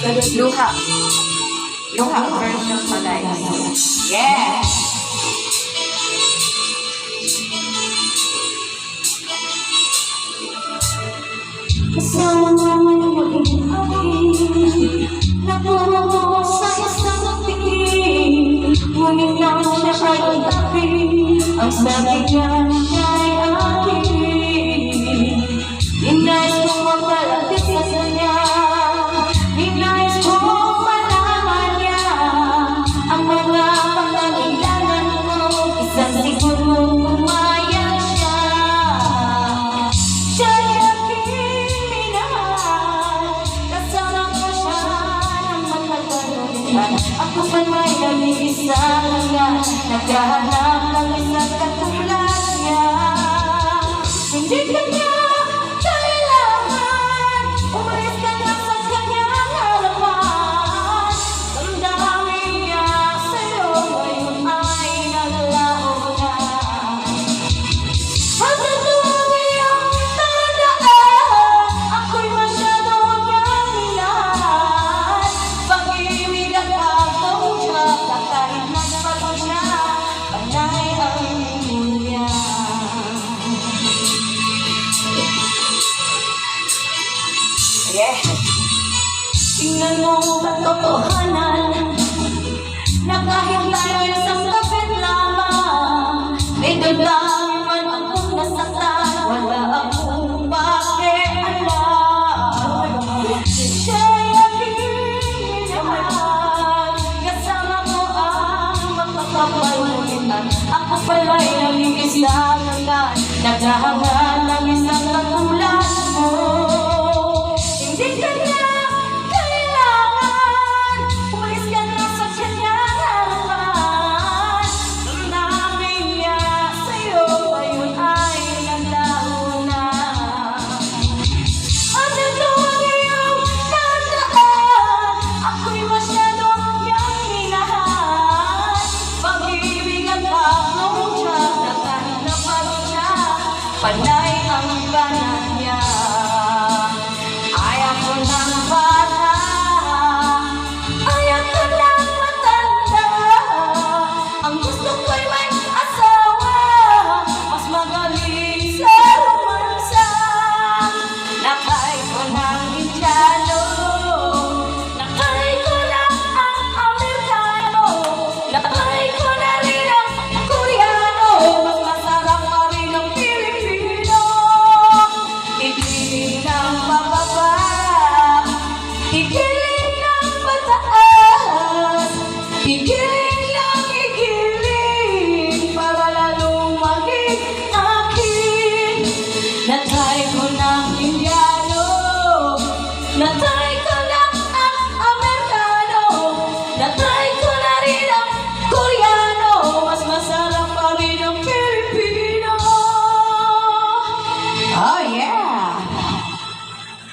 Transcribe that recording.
Luha. Luha version pala. Yeah! Kasama naman maging aking napuno sa isang tingin. Ngunit lang siya ay tabi. Ang sabi niya siya'y aking. Inais kong mapalapit sa kanya. Inais kong malaman niya ang mga pangangailangan ko. Isang siguro pumayag siya. Siya'y aking minahal. Kasama ko siya ng matagal. Ako pa may nag-iisa nga, naghahanap ng isang katulad niya. Hindi ka niya kailangan, umalis ka na sa kanyang harapan. Damdamin niya sa'yo ngayon ay naglaho na. Pagkatuwa niyang tandaan, ako'y masyado niyang minahal. Pag-ibig at pagkaw siya, kahit nagpago siya, panay ang niya. Yeah! Tingnan mo ang katotohanan na kahit tayo isang kapit lamang, may damdamin man akong nasaktan, wala akong pakialam. Siya'y aking minahal, kasama ko ang makakapalutan. Ako pala'y nag-iisa hanggang naghahangad ng isang katulad mo. Hindi ka niya kailangan, umalis ka na sa kanyang harapan. Damdamin niya sa'yo ngayon ay naglaho na. At ito ang iyong tandaan, ako'y masyado niyang minahal. Pag-ibig at pagkaw siya, na kahit napagod siya, panay ang banal niya. Ayaw ko ng bata, ayaw ko ng matanda. Ang gusto ko'y may asawa, mas magaling sa romansa. Nakay ko ng Indiano, nakay ko ng ang Amerikano, nakay ko na rin ang Koreano. Mas masarap pa rin ang Pilipino. Ipiling ng bababa, igiling ng pataas, igiling ng igiling, para lalong maging akin. Natry ko ng Indiano, natry